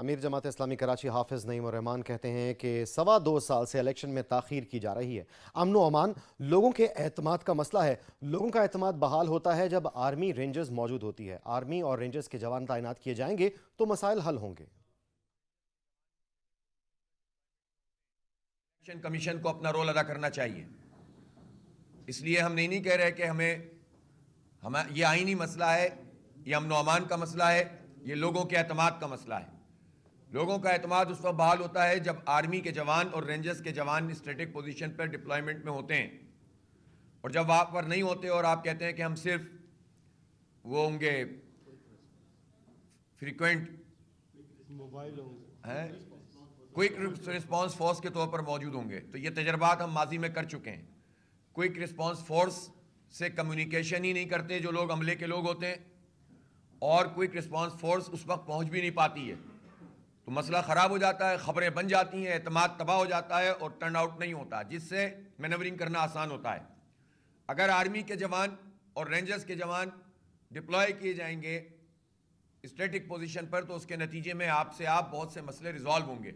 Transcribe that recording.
امیر جماعت اسلامی کراچی حافظ نعیم الرحمان کہتے ہیں کہ 2.25 سال سے الیکشن میں تاخیر کی جا رہی ہے۔ امن و امان لوگوں کے اعتماد کا مسئلہ ہے۔ لوگوں کا اعتماد بحال ہوتا ہے جب آرمی رینجرز موجود ہوتی ہے۔ آرمی اور رینجرز کے جوان تعینات کیے جائیں گے تو مسائل حل ہوں گے۔ الیکشن کمیشن کو اپنا رول ادا کرنا چاہیے۔ اس لیے ہم نہیں کہہ رہے کہ ہمیں یہ آئینی مسئلہ ہے، یہ امن و امان کا مسئلہ ہے، یہ لوگوں کے اعتماد کا مسئلہ ہے۔ لوگوں کا اعتماد اس وقت بحال ہوتا ہے جب آرمی کے جوان اور رینجرز کے جوان اسٹریٹک پوزیشن پر ڈپلائمنٹ میں ہوتے ہیں، اور جب وہاں پر نہیں ہوتے اور آپ کہتے ہیں کہ ہم صرف وہ ہوں گے فریکوینٹ کوئک رسپانس فورس کے طور پر موجود ہوں گے، تو یہ تجربات ہم ماضی میں کر چکے ہیں۔ کوئک رسپانس فورس سے کمیونیکیشن ہی نہیں کرتے جو لوگ عملے کے لوگ ہوتے ہیں، اور کوئک رسپانس فورس اس وقت پہنچ بھی نہیں پاتی ہے، تو مسئلہ خراب ہو جاتا ہے، خبریں بن جاتی ہیں، اعتماد تباہ ہو جاتا ہے اور ٹرن آؤٹ نہیں ہوتا، جس سے مینورنگ کرنا آسان ہوتا ہے۔ اگر آرمی کے جوان اور رینجرز کے جوان ڈپلوائے کیے جائیں گے اسٹیٹک پوزیشن پر، تو اس کے نتیجے میں آپ بہت سے مسئلے ریزالو ہوں گے۔